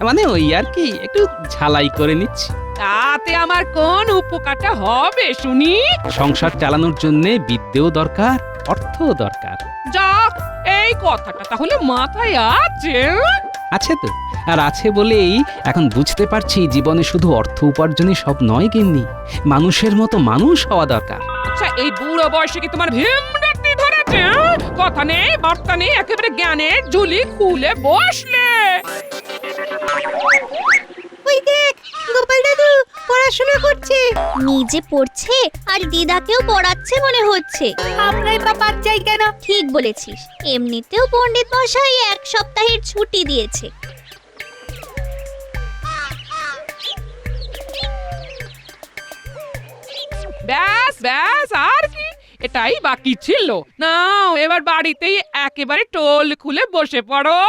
মানে ওই আর কি একটু ঝালাই করে নিচ্ছি। তাতে আমার কোন উপকারটা হবে শুনি? সংসার চালানোর জন্য বিদ্যেও দরকার, অর্থও দরকার। যাক, এই কথাটা তাহলে মাথায় আছে। আছে তো, আর আছে বলেই এখন বুঝতে পারছি জীবনে শুধু অর্থ উপার্জনই সব নয় গিন্নি, মানুষের মতো মানুষ হওয়া দরকার। আচ্ছা, এই বুড়ো বয়সে কি তোমার ভীমরতি ধরেছে? কথা নেই বার্তা নেই, একেবারে জ্ঞানের ঝুলি খুলে বসলে। ওই দেখ, গোপাল দাদু পড়াশোনা করছে। নিজে পড়ছে আর দিদাকেও পড়াচ্ছে মনে হচ্ছে। আমরাই বা বাদ যাই কেন? ঠিক বলেছিস, এমনিতেও পণ্ডিত মশাই 1 সপ্তাহের ছুটি দিয়েছে। ব্যাস ব্যাস, আর কি এটাই বাকি ছিল। নাও এবার বাড়িতেই একেবারে টোল খুলে বসে পড়ো।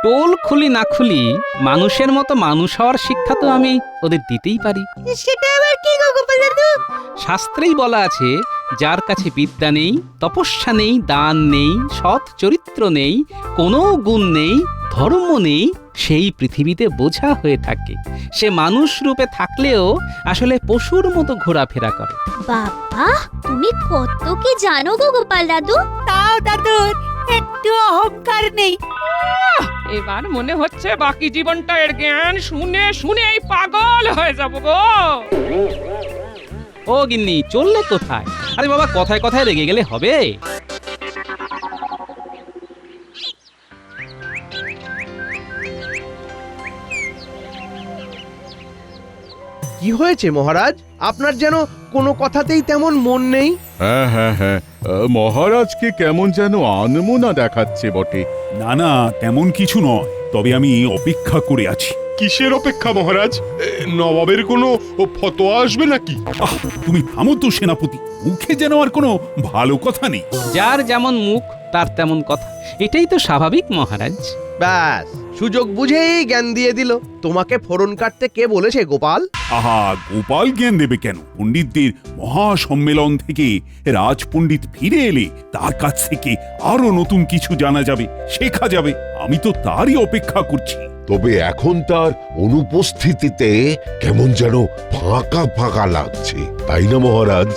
টোল খুলি না খুলি মানুষের মতো মানুষ হওয়ার শিক্ষা তো আমি ওদের দিতেই পারি। সেটা আবার কি গো গোপাল দাদু? শাস্ত্রেই বলা আছে, যার কাছে বিদ্যা নেই, তপস্যা নেই, দান নেই, সৎ চরিত্র নেই, কোনো গুণ নেই, ধর্ম নেই, সেই পৃথিবীতে বোঝা হয়ে থাকে। সে মানুষ রূপে থাকলেও আসলে পশুর মতো ঘোরাফেরা করে। বাবা, তুমি কত কি জানো গো গোপাল দাদু। তাও দাদুর একটু অহংকার নেই। এবার মনে হচ্ছে বাকি জীবনটা এর জ্ঞান শুনে শুনেই পাগল হয়ে যাব গো। ও গিন্নি, চললে কোথায়? আরে বাবা, কথায় কথায় রেগে গেলে হবে? কি হয়েছে মহারাজ? আপনার যেন কোনো কথাতেই তেমন মন নেই। হ্যাঁ হ্যাঁ হ্যাঁ, মহারাজকে কেমন যেন আনমনা দেখাচ্ছে বটে। না না, তেমন কিছু নয়, তবে আমি অপেক্ষা করে আছি। কিসের অপেক্ষা মহারাজ? নবাবের কোনো ফতোয়া আসবে নাকি? তুমি থামো তো সেনাপতি, মুখে যেন আর কোনো ভালো কথা নেই। যার যেমন মুখ তার তেমন কথা, এটাই তো স্বাভাবিক মহারাজ। ব্যাস, সুযোগ বুঝেই জ্ঞান দিয়ে দিল। তোমাকে ফোড়ন কাটতে কে বলেছে গোপাল? আহা, গোপাল জ্ঞান দেবে কেন? পণ্ডিতদের মহা সম্মেলন থেকে রাজপণ্ডিত ফিরে এলে তার কাছ থেকে আরো নতুন কিছু জানা যাবে, শেখা যাবে। আমি তো তারই অপেক্ষা করছি। তবে এখন তার অনুপস্থিতিতে কেমন যেন ফাঁকা ফাঁকা লাগছে, তাই না মহারাজ?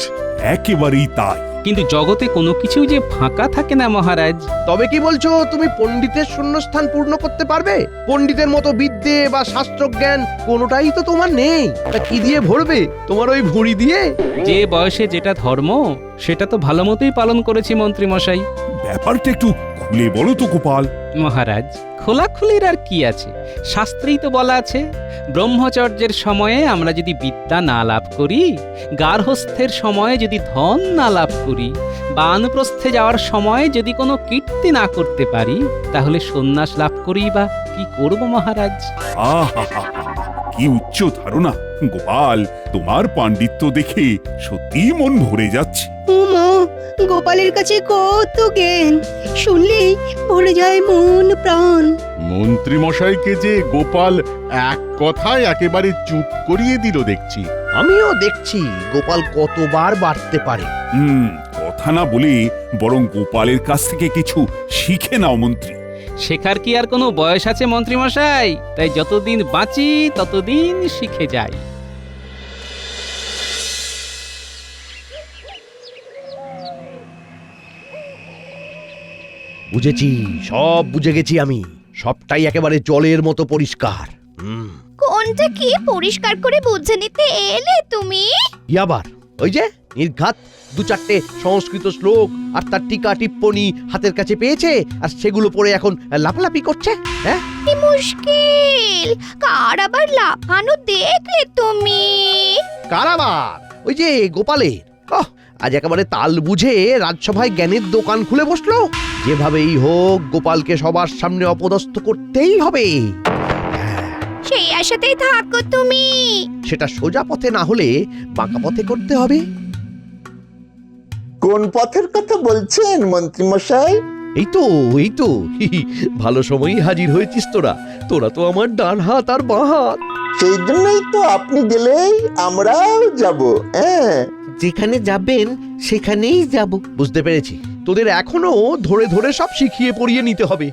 একেবারেই তাই। কিন্তু জগতে কোনো কিছু যে ফাঁকা থাকে না মহারাজ। তবে কি বলছো, তুমি পণ্ডিতের শূন্যস্থান পূর্ণ করতে পারবে? পণ্ডিতের মতো বিদ্যে বা শাস্ত্রজ্ঞান কোনোটাই তো তোমার নেই। তা কি দিয়ে ভরবে? তোমার ওই ভুঁড়ি দিয়ে? যে বয়সে যেটা ধর্ম সেটা তো ভালো মতোই পালন করেছি মন্ত্রী মশাই। ব্যাপারটা একটু খুলে বলো তো গোপাল। মহারাজ, খোলাখুলির আর কি আছে? শাস্ত্রেই তো বলা আছে, ব্রহ্মচর্যের সময়ে আমরা যদি বিদ্যা না লাভ করি, গার্হস্থ্যের সময়ে যদি ধন না লাভ করি, বানপ্রস্থে যাওয়ার সময় যদি কোনো কীর্তি না করতে পারি, তাহলে সন্ন্যাস লাভ করেই বা কি করব মহারাজ? আহা, কি উচ্চ ধারণা গোপাল! তোমার পাণ্ডিত্য দেখে সত্যি মন ভরে যাচ্ছে। উমা, গোপালের কাছে কত জ্ঞান, শুনলেই ভরে যায় মন প্রাণ। মন্ত্রী মশাইকে যে গোপাল এক কথায় একেবারে চুপ করিয়ে দিল দেখছি। আমিও দেখছি গোপাল কতবার বাড়তে পারে। কথা না বলে বরং গোপালের কাছ থেকে কিছু শিখে নাও মন্ত্রী। শেখার কি আর কোনো বয়স আছে মন্ত্রী মশাই? তাই যতদিন বাঁচি ততদিন শিখে যাই। বুঝেছি, সব বুঝে গেছি আমি। সবটাই একেবারে জলের মতো পরিষ্কার। কোনটা কি পরিষ্কার করে বুঝে নিতে এলে তুমি? কি আবার? ওই যে নির্ঘাত 2-4টে সংস্কৃত শ্লোক আর তার টিকা টিপ্পনী হাতের কাছে পেয়েছে, আর সেগুলো পড়ে এখন লাফালাফি করছে। হ্যাঁ, কি মুশকিল! কার আবার লাফানো দেখলে তুমি? কারাবার ওই যে গোপালের। আজ একেবারে তাল বুঝে রাজসভায় জ্ঞানের দোকান খুলে বসলো। যেভাবেই হোক গোপালকে সবার সামনে অপদস্থ করতেই হবে। সেই আশাতেই থাকো তুমি। সেটা সোজা পথে না হলে বাঁকা পথে করতে হবে। কোন পথের কথা বলছেন মন্ত্রী মশাই? এই তো ভালো সময়ই হাজির হয়েছিস তোরা। তোরা তো আমার ডান হাত আর বাঁ হাত। সেই জন্যই তো আপনি গেলেই আমরাও যাব। হ্যাঁ, যেখানে যাবেন সেখানেই যাব। বুঝতে পেরেছি, তোদের এখনো ধরে ধরে সব শিখিয়ে পড়িয়ে নিতে হবে।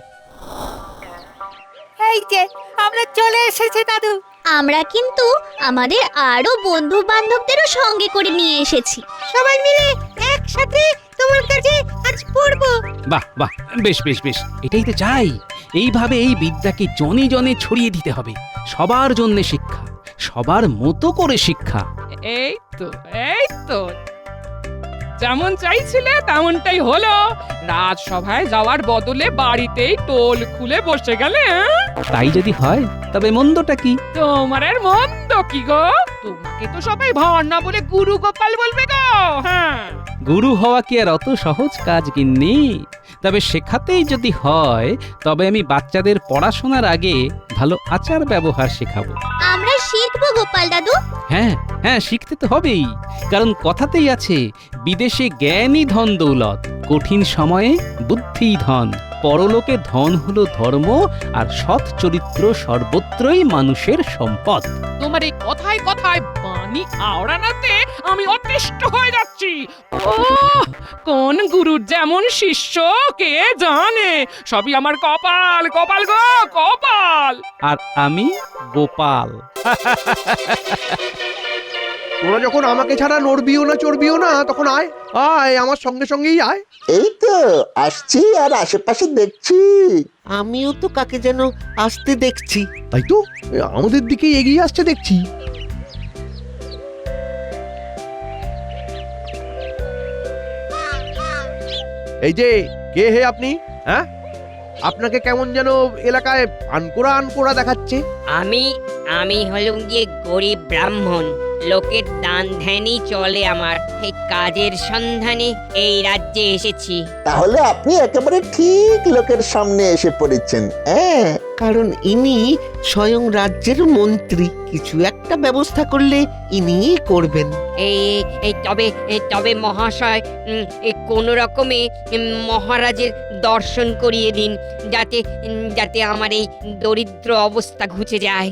এই যে আমরা চলে এসেছি দাদু। আমরা কিন্তু আমাদের আরো বন্ধু বান্ধবদেরও সঙ্গে করে নিয়ে এসেছি। সবাই মিলে একসাথে তোমার কাছে আজ পড়বো। বাহ বাহ, বেশ বেশ বেশ, এটাই তো চাই। এইভাবে এই বিদ্যাকে জনে জনে ছড়িয়ে দিতে হবে। সবার জন্য শিক্ষা, সবার মতো করে শিক্ষা। এই তো এই তো, যেমন চাইছিলে তেমনটাই হলো। রাজসভায় যাওয়ার বদলে বাড়িতেই টোল খুলে বসে গেলে। তাই যদি হয় তবে মন্দটা কি? তোমার আর মন্দ কি গো? তোমাকে তো সবাই ভর্ণা বলে গুরু গোপাল বলবে গো। হ্যাঁ, গুরু হওয়া কি আর অত সহজ কাজ গিন্নি? তবে শেখাতেই যদি হয় তবে আমি বাচ্চাদের পড়াশোনার আগে ভালো আচার ব্যবহার শেখাবো। আমরা শিখবো গোপাল দাদু। হ্যাঁ হ্যাঁ, শিখতে তো হবেই, কারণ কথাতেই আছে বিদেশে জ্ঞানই ধন দৌলত, কঠিন সময়ে বুদ্ধিই ধন। পরলোকে ধন হলো ধর্ম, আর সৎ চরিত্র সর্বত্রই মানুষের সম্পদ। তোমার এই কথায় কথায় বাণী আওড়ানাতে আমি অতিষ্ঠ হয়ে যাচ্ছি। ও, কোন গুরুর যেমন শিষ্য কে জানে? সবই আমার কপাল, কপাল গো কপাল। আর আমি গোপাল। তোরা যখন আমাকে ছাড়া নড়বিও না চড়বিও না, তখন আয় আয় আমার সঙ্গে সঙ্গেই আয়। এই তো আসছি আর আশেপাশে দেখছি। আমিও তো কাকে যেন আসতে দেখছি। তাই তো, আমাদের দিকেই এগিয়ে আসছে দেখছি। এই যে, কে হে আপনি? হ্যাঁ, আপনাকে কেমন যেন এলাকায় আনকোড়া আনকোড়া দেখাচ্ছে। আমি হলুম গিয়ে গরিব ব্রাহ্মণ, লোকের দান ধ্যানই চলে আমার। এই কাজের সন্ধানে এই রাজ্যে এসেছি। তাহলে আপনি একেবারে ঠিক লোকের সামনে এসে পড়েছেন। হ্যাঁ, কারণ ইনি স্বয়ং রাজ্যের মন্ত্রী। কিছু একটা ব্যবস্থা করলে ইনিই করবেন। এই এই তবে মহাশয়, কোন রকমে মহারাজের দর্শন করিয়ে দিন, যাতে আমার এই দরিদ্র অবস্থা ঘুচে যায়।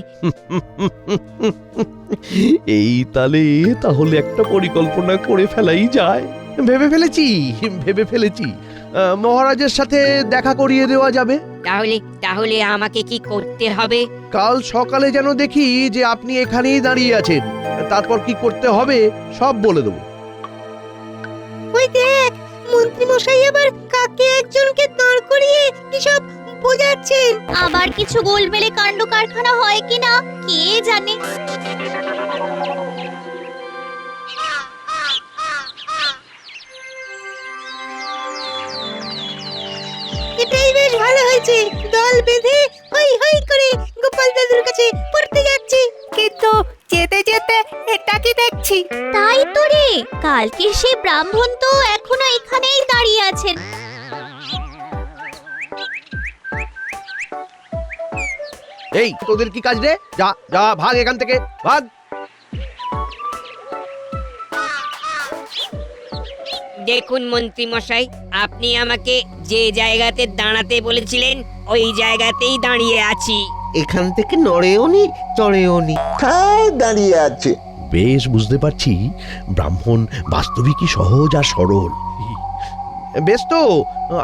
এই তাহলে একটা পরিকল্পনা করে ফেলাই যায়। ভেবে ফেলেছি মহারাজের সাথে দেখা করিয়ে দেওয়া যাবে। তাহলে আমাকে কি করতে হবে? কাল সকালে যেন দেখি যে আপনি এখানেই দাঁড়িয়ে আছেন, তারপর কি করতে হবে সব বলে দেবো। ওই দেখ, মন্ত্রী মশাই আবার কাকে একজনকে দাঁড় করিয়ে কিসব বোঝাচ্ছেন। আবার কিছু গোলমেলে কাণ্ড কারখানা হয় কিনা কে জানে। এটাই বেশ ভালো হয়েছে, দল বেঁধে হই হই করে গোপাল দাদুর কাছে পড়তে যাচ্ছি। কিন্তু যেতে যেতে এটা কি দেখছি? তাই তো রে, কালকে সেই ব্রাহ্মণ তো এখনো এখানেই দাঁড়িয়ে আছেন। এই তোদের কি কাজ রে? যা যা, ভাগ এখান থেকে, ভাগ। দেখুন মন্ত্রী মশাই, আপনি আমাকে যে জায়গাতে দাঁড়াতে বলেছিলেন ওই জায়গাতেই দাঁড়িয়ে আছি। এখান থেকে নড়েও নি চড়েও নি। খায় দাঁড়িয়ে আছে। বেশ বুঝতে পারছি ব্রাহ্মণ বাস্তবিকই সহজ আর সরল। বেশ তো,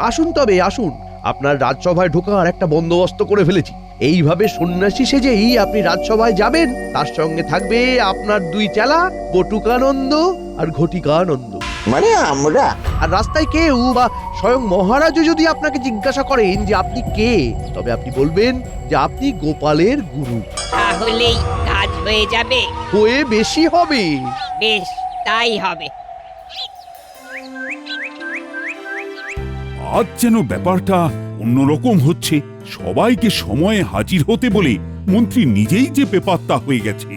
আসুন তবে আসুন, আপনার রাজসভায় ঢোকার একটা বন্দোবস্ত করে ফেলেছি। এইভাবে সন্ন্যাসী সেজেই আপনি রাজসভায় যাবেন, তার সঙ্গে থাকবে আপনার দুই চেলা বটুকানন্দ আর ঘটিকানন্দ। মানে আমরা? আর রাস্তায় কেউ বা স্বয়ং মহারাজও যদি আপনাকে জিজ্ঞাসা করেন যে আপনি কে, তবে আপনি বলবেন যে আপনি গোপালের গুরু। তাহলেই কাজ হয়ে যাবে? হয়ে বেশি হবে। বেশ, তাই হবে। আজ যেন ব্যাপারটা অন্যরকম হচ্ছে। সবাইকে সময়ে হাজির হতে বলে মন্ত্রী নিজেই যে বেপাত্তা হয়ে গেছে।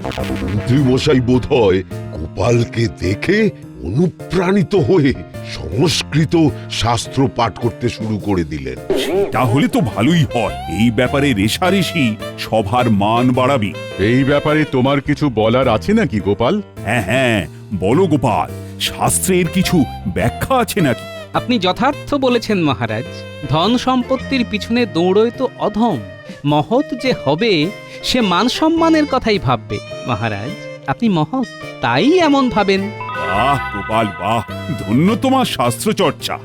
মন্ত্রী মশাই বোধহয় গোপালকে দেখে অনুপ্রাণিত হয়ে সংস্কৃত শাস্ত্র পাঠ করতে শুরু করে দিলেন। তাহলে তো ভালোই হয়। এই ব্যাপারে রেশারেশি সভার মান বাড়াবি। এই ব্যাপারে তোমার কিছু বলার আছে নাকি গোপাল? হ্যাঁ, বলো গোপাল, শাস্ত্রের কিছু ব্যাখ্যা আছে নাকি? আপনি যথার্থ বলেছেন মহারাজ। ধন সম্পত্তির পিছনে দৌড়ই তো অধম। মহৎ যে হবে সে মান সম্মানের কথাই ভাববে। মহারাজ, আপনি মহৎ, তাই এমন ভাবেন। বাহ গোপাল বাহ, ধন্য তোমার শাস্ত্র চর্চা।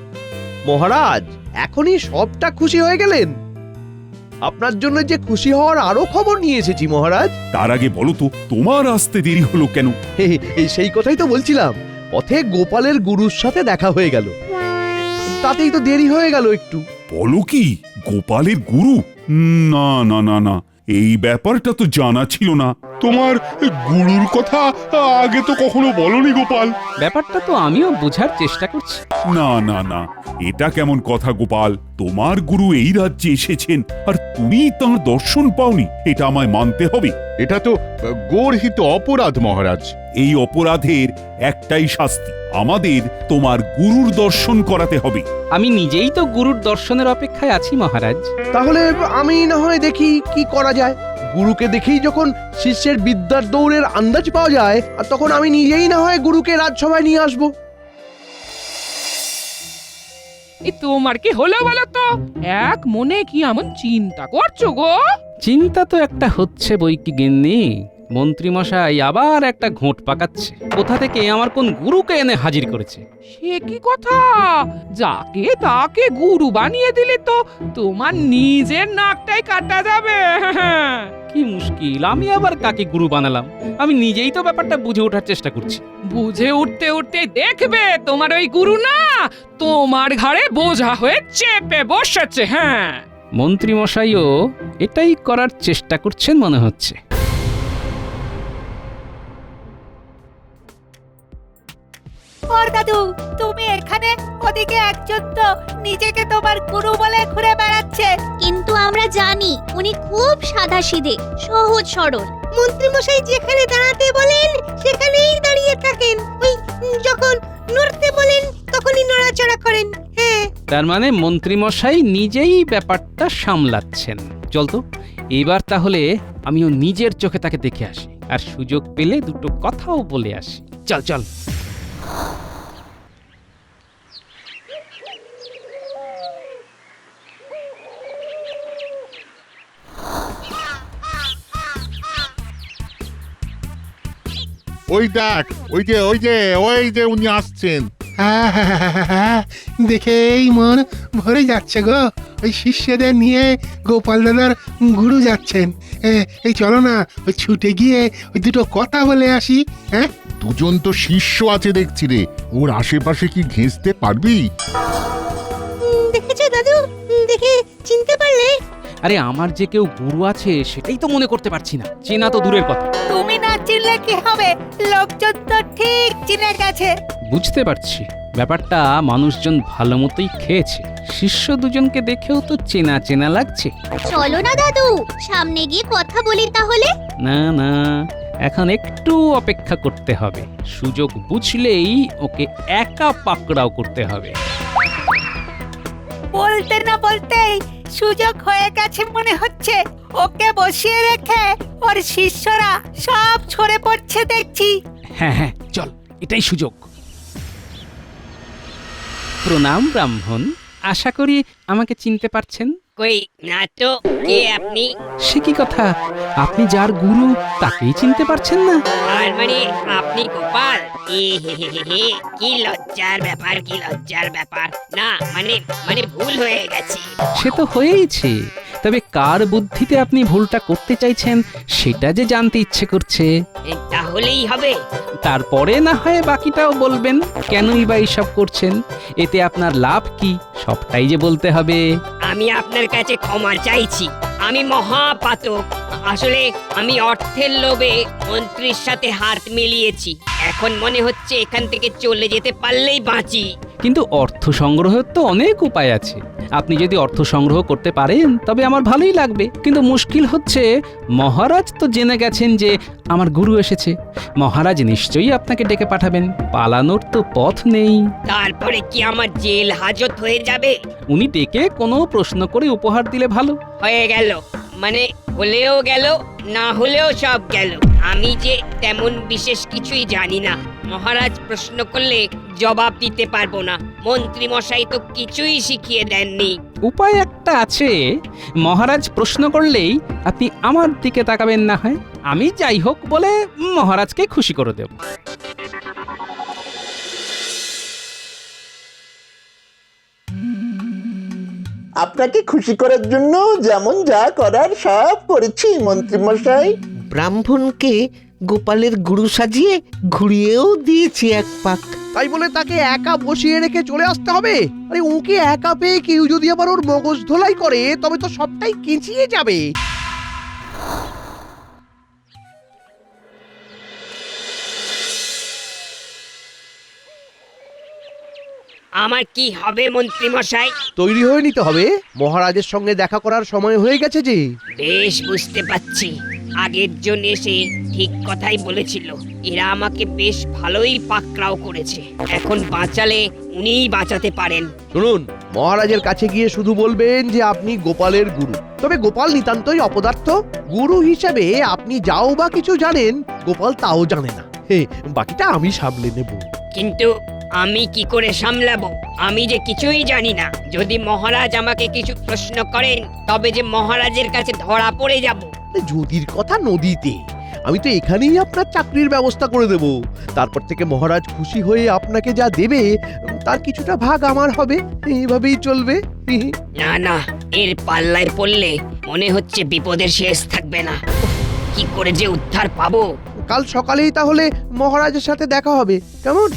মহারাজ এখনই সবটা খুশি হয়ে গেলেন? আপনার জন্য যে খুশি হওয়ার আরো খবর নিয়ে এসেছি মহারাজ। তার আগে বলো তো তোমার আসতে দেরি হলো কেন? এই সেই কথাই তো বলছিলাম, পথে গোপালের গুরুর সাথে দেখা হয়ে গেল, তাতেই তো দেরি হয়ে গেল একটু। বলো কি, গোপালের গুরু? না না না না, এই ব্যাপারটা তো জানা ছিল না। তোমার গুরুর কথা আগে তো কখনো বলনি গোপাল। ব্যাপারটা তো আমিও বোঝার চেষ্টা করছি। না না না, এটা কেমন কথা গোপাল? তোমার গুরু এই রাজ্যে এসেছেন আর তুমি তাঁর দর্শন পাওনি, এটা আমায় মানতে হবে। এটা তো গর্হিত অপরাধ মহারাজ। এই অপরাধের একটাই শাস্তি, আমাদের তোমার গুরুর দর্শন করাতে হবে। আমি নিজেই তো গুরুর দর্শনের অপেক্ষায় আছি মহারাজ। তাহলে আমি না হয় দেখি কি করা যায়। গুরুকে দেখেই যখন শিষ্যের বিদ্যার দৌড়ের আন্দাজ পাওয়া যায়, আর তখন আমি নিজেই না হয় গুরুকে রাজসভায় নিয়ে আসবো। এই তোমার কি হলো বলো তো? এক মনে কি এমন চিন্তা করছো গো? চিন্তা তো একটা হচ্ছে বই কি গিন্নি, মন্ত্রীমশাই আবার একটা ঘোঁট পাকাচ্ছে। কোথা থেকে আমার কোন গুরুকে এনে হাজির করেছে। সে কি কথা? যাকে তাকে গুরু বানিয়ে দিলে তো তোমার নিজের নাকটাই কাটা যাবে। কি মুশকিল, আমি আবার কাকে গুরু বানালাম? আমি নিজেই তো ব্যাপারটা বুঝে ওঠার চেষ্টা করছি। বুঝে উঠতে উঠতে দেখবে তোমার ওই গুরু না তোমার ঘাড়ে বোঝা হয়ে চেপে বসেছে। হ্যাঁ, মন্ত্রীমশাইও এটাই করার চেষ্টা করছেন মনে হচ্ছে। ওর দাদু, তুমি এখানে, ওদিকে একজন তো নিজেকে তোমার গুরু বলে ঘুরে বেড়াচ্ছে। কিন্তু আমরা জানি উনি খুব সাদাসিধে, সহজ সরল। মন্ত্রীমশাই যেখানে দাঁড়াতে বলেন সেখানেই দাঁড়িয়ে থাকেন, ওই যখন নড়তে বলেন তখনই নড়াচড়া করেন। হ্যাঁ, তার মানে মন্ত্রীমশাই নিজেই ব্যাপারটা সামলাচ্ছেন। চল তো, এবার তাহলে আমিও নিজের চোখে তাকে দেখে আসি, আর সুযোগ পেলে দুটো কথাও বলে আসি। চল চল। ওই দেখ, ওই যে উনি আসছেন। দেখেই মন ভরে যাচ্ছে গো। ওই শিষ্যদের নিয়ে গোপাল দাদার গুরু যাচ্ছেন। এই চলো না, ওই ছুটে গিয়ে ওই দুটো কথা বলে আসি। হ্যাঁ, দুজন তো শিষ্য আছে দেখছি রে, ওর আশেপাশে কি ঘেঁষতে পারবি? দেখেছো দাদু, দেখে চিনতে পারলে? আরে আমার যে কেউ গুরু আছে সেটাই তো মনে করতে পারছি না, চেনা তো দূরের কথা। তুমি না চিনলে কি হবে, লোকজন তো ঠিক চিনে গেছে। বুঝতে পারছি ব্যাপারটা মানুষজন ভালো মতোই খেয়েছে। শিষ্য দুজনকে দেখেও তো চেনা চেনা লাগছে। চলো না দাদু, সামনে গিয়ে কথা বলি তাহলে। না না, এখন একটু অপেক্ষা করতে হবে। সুযোগ বুঝলেই ওকে একা পাকড়াও করতে হবে। বলতে না বলতেই সুযোগ হয়ে গেছে মনে হচ্ছে। ওকে বসিয়ে রেখে ওর শিষ্যরা সব ছড়ে পড়ছে দেখছি। হ্যাঁ হ্যাঁ, চল, এটাই সুযোগ। প্রণাম ব্রাহ্মণ, আশা করি আমাকে চিনতে পারছেন। কই না তো, কে আপনি? সে কি কথা, আপনি যার গুরু তাকেই চিনতে পারছেন না? আর মানে আপনি গোপাল? এ হে হে হে হে, কি লজ্জার ব্যাপার, কি লজ্জার ব্যাপার। না মানে মানে ভুল হয়ে গেছে। সে তো হয়েইছে, তবে কার বুদ্ধিতে আপনি ভুলটা করতে চাইছেন সেটা যে জানতে ইচ্ছে করছে। তাহলেই হবে। তারপরে না হয় বাকিটাও বলবেন, কেনই বা এইসব করছেন, এতে আপনার লাভ কি সবটাই যে বলতে হবে। আমি আপনার কাছে ক্ষমা চাইছি, আমি মহাপাতক। আসলে আমি অর্থের লোভে মন্ত্রীর সাথে হাত মিলিয়েছি। এখন মনে হচ্ছে এখান থেকে চলে যেতে পারলেই বাঁচি। কিন্তু অর্থ সংগ্রহের তো অনেক উপায় আছে। আপনি যদি অর্থ সংগ্রহ করতে পারেন তবে আমার ভালোই লাগবে, কিন্তু মুশকিল হচ্ছে মহারাজ তো জেনে গেছেন যে আমার গুরু এসেছে। মহারাজ নিশ্চয়ই আপনাকে ডেকে পাঠাবেন, পালানোর তো পথ নেই। তারপরে কি আমার জেল হাজত হয়ে যাবে? উনি ডেকে কোনো প্রশ্ন করে উপহার দিলে ভালো। হয়ে গেল, মানে হলেও গেল, না হলেও সব গেল। আমি যে তেমন বিশেষ কিছুই জানি না। মহারাজ প্রশ্ন করলে জবাব দিতে পারবো না। মন্ত্রী মশাই তো কিছুই শিখিয়ে দেননি। উপায় একটা আছে, মহারাজ প্রশ্ন করলেই আপনি আমার দিকে তাকাবেন, না হয় আমি যাই হোক বলে মহারাজকে খুশি করে দেব। আপনাকে খুশি করার জন্য যেমন যা করার সব করেছি মন্ত্রীমশাই। ব্রাহ্মণকে গোপালের গুরু সাজিয়ে ঘুরিয়েও দিয়েছি এক পাক। তাই বলে তাকে একা বসিয়ে রেখে চলে আসতে হবে? আরে ওকে একা পেয়ে কেউ যদি আবার ওর মগজ ধোলাই করে তবে তো সবটাই কেঁচিয়ে যাবে। আমার কি হবে মন্ত্রী মশাই? তৈরি হয়ে নিতে হবে, মহারাজের সঙ্গে দেখা করার সময় হয়ে গেছে যে। বেশ বুঝতে পারছি, আগের জন এসে ঠিক কথাই বলেছিল। এরা আমাকে বেশ ভালোই পাকড়াও করেছে। এখন বাঁচালে উনিই বাঁচাতে পারেন। শুনুন, মহারাজের কাছে গিয়ে শুধু বলবেন যে আপনি গোপালের গুরু। তবে গোপাল নিতান্তই অপদার্থ। গুরু হিসেবে আপনি যাও বা কিছু জানেন, গোপাল তাও জানে না। বাকিটা আমি সামলে নেব। কিন্তু আমি কি করে সামলাবো? আমি যে কিছুই জানি না। যদি মহারাজ আমাকে কিছু প্রশ্ন করেন তবে যে মহারাজের কাছে ধরা পড়ে যাব। যদির কথা নদীতে, আমি তো এখানেই আপনার চাকরির ব্যবস্থা করে দেব। তারপর থেকে মহারাজ খুশি হয়ে আপনাকে যা দেবে তার কিছুটা ভাগ আমার হবে। এইভাবেই চলবে। না না, এর পাল্লায় পড়লে মনে হচ্ছে বিপদের শেষ থাকবে না। কি করে যে উদ্ধার পাবো? কাল সকালেই তাহলে মহারাজের সাথে দেখা হবে, কেমন?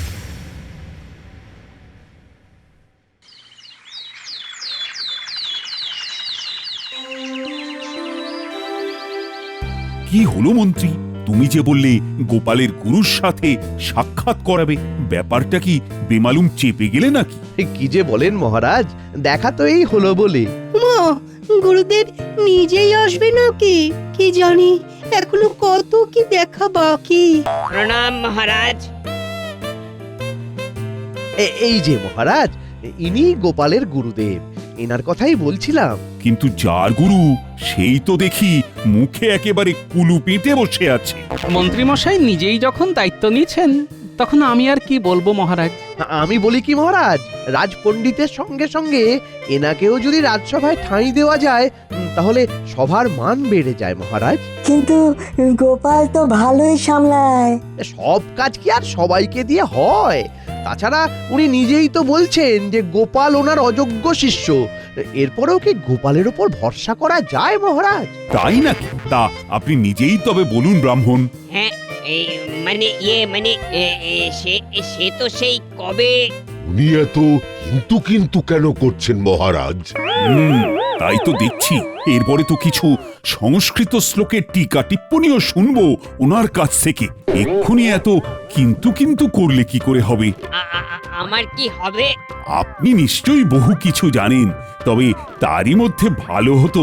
কি হলো মন্ত্রী? তুমি যে বললে গোপালের গুরুর সাথে সাক্ষাৎ করাবে, ব্যাপারটা কি বেমালুম চেপে গেলে নাকি? কি যে বলেন মহারাজ, দেখা তো এই হলো বলে। গুরুদেব নিজেই আসবে নাকি কি জানি, এখনো কত কি দেখা বাকি। প্রণাম মহারাজ। এই যে মহারাজ, ইনি গোপালের গুরুদেব। এনার কথাই বলছিলাম। কিন্তু যার গুরু সেই তো দেখি মুখে একেবারে কুলু পেতে বসে আছে। মন্ত্রীমশাই নিজেই যখন দায়িত্ব নিয়েছেন তখন আমি আর কি বলবো মহারাজ। আমি বলি কি মহারাজ, রাজপণ্ডিতের সঙ্গে সঙ্গে এনাকেও যদি রাজসভায় ঠাঁই দেওয়া যায় তাহলে সভার মান বেড়ে যায় মহারাজ। কিন্তু গোপাল তো ভালোই সামলায়। সব কাজ কি আর সবাইকে দিয়ে হয়? তাছাড়া উনি নিজেই তো বলছেন যে গোপাল ওনার অযোগ্য শিষ্য। এরপরেও কি গোপালের উপর ভরসা করা যায় মহারাজ? তাই নাকি? তা আপনি নিজেই তবে বলুন ব্রাহ্মণ। হ্যাঁ, সে তো সেই কবে। উনি এত কিন্তু কেন করছেন মহারাজ? তাই তো দেখছি। এরপরে তো কিছু সংস্কৃত শ্লোকের টিকা টিপ্পণীও শুনবো ওনার কাছ থেকে। এক্ষুনি এত কিন্তু করলে কি করে হবে? আমার কি হবে? আপনি নিশ্চয়ই বহু কিছু জানেন, তবে তারই মধ্যে ভালো হতো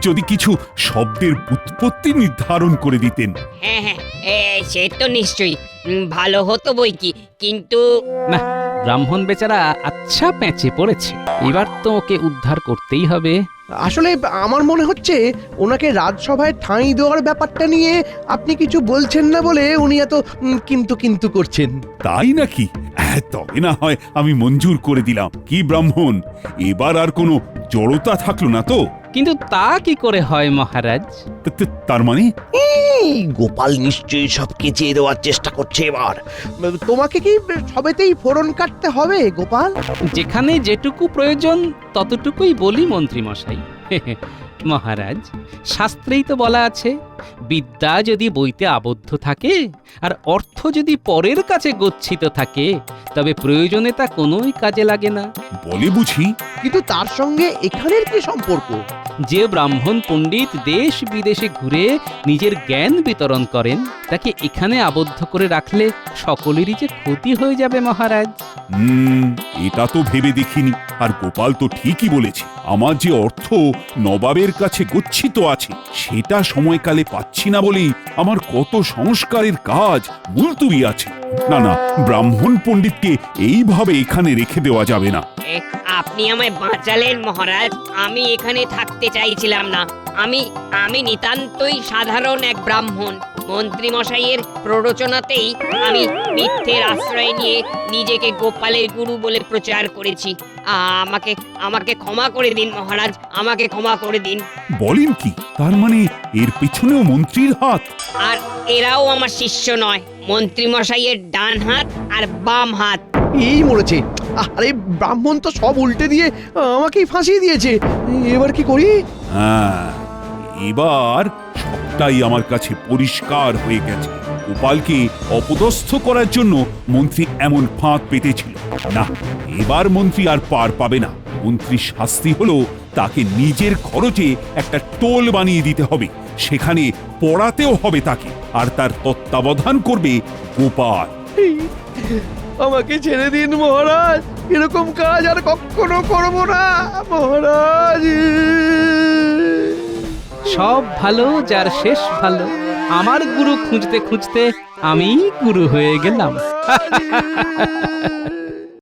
যদি কিছু শব্দের উৎপত্তি নির্ধারণ করে দিতেন। হ্যাঁ হ্যাঁ, সে তো নিশ্চয়ই ভালো হতো বই কি, কিন্তু না, ব্রাহ্মণ বেচারা আচ্ছা প্যাঁচে পড়েছে। এবার তো ওকে উদ্ধার করতেই হবে। আসলে আমার মনে হচ্ছে ওনাকে রাজসভায় ঠাঁই দেওয়ার ব্যাপারটা নিয়ে আপনি কিছু বলছেন না বলে উনি এত কিন্তু করছেন। তাই নাকি? তবে না হয় আমি মঞ্জুর করে দিলাম। কি ব্রাহ্মণ, এবার আর কোনো জড়তা থাকলো না তো? কিন্তু তা কি করে হয় মহারাজ? তার মানে গোপাল নিশ্চয়ই সব কেচিয়ে দেওয়ার চেষ্টা করছে এবার। তোমাকে কি সবেতেই ফোড়ন কাটতে হবে গোপাল? যেখানে যেটুকু প্রয়োজন ততটুকুই বলি মন্ত্রীমশাই। মহারাজ, শাস্ত্রেই তো বলা আছে, বিদ্যা যদি বইতে আবদ্ধ থাকে আর অর্থ যদি পরের কাছে গচ্ছিত থাকে তবে প্রয়োজনে তা কোনোই কাজে লাগে না। বলে বুঝি? কিন্তু তার সঙ্গে এখানের কি সম্পর্ক? যে ব্রাহ্মণ পণ্ডিত দেশ বিদেশে ঘুরে নিজের জ্ঞান বিতরণ করেন তাকে এখানে আবদ্ধ করে রাখলে সকলেরই যে ক্ষতি হয়ে যাবে মহারাজ। এটা তো ভেবে দেখিনি। আর গোপাল তো ঠিকই বলেছে, আমার যে অর্থ নবাবের কাছে গচ্ছিত আছে সেটা সময়কালে পাচ্ছি না বলেই আমার কত সংস্কারের কাজ মুলতুবি আছে। না না, ব্রাহ্মণ পণ্ডিতকে এইভাবে এখানে রেখে দেওয়া যাবে না। আপনি আমায় বাঁচালেন মহারাজ। আমি এখানে থাকতে চাইছিলাম না। আমি নিতান্তই সাধারণ এক ব্রাহ্মণ। মন্ত্রী মশাইয়ের প্ররোচনাতেই আমি মিথ্যের আশ্রয় নিয়ে নিজেকে গোপালের গুরু বলে প্রচার করেছি। আমাকে ক্ষমা করে দিন মহারাজ, আমাকে ক্ষমা করে দিন। বলেন কি? তার মানে এর পেছনেও মন্ত্রীর হাত? আর এরাও আমার শিষ্য নয়, মন্ত্রী মশাইয়ের ডান হাত আর বাম হাত। এই মরেছে, আরে ব্রাহ্মণ তো সব উল্টে দিয়ে আমাকেই ফাঁসিয়ে দিয়েছে, এবার কি করি? হ্যাঁ, এবার সবটাই আমার কাছে পরিষ্কার হয়ে গেছে। গোপালকে অপদস্থ করার জন্য মন্ত্রী এমন ফাঁদ পেতেছিল। না, এবার মন্ত্রী আর পার পাবে না। মন্ত্রীর শাস্তি হলো তাকে নিজের খরচে একটা টোল বানিয়ে দিতে হবে, সেখানে পড়াতেও হবে তাকে, আর তার তত্ত্বাবধান করবে গোপাল। আমাকে ছেড়ে দিন মহারাজ, এরকম কাজ আর কখনো করবো না মহারাজ। সব ভালো যার শেষ ভালো। আমার গুরু খুঁজতে খুঁজতে আমি গুরু হয়ে গেলাম।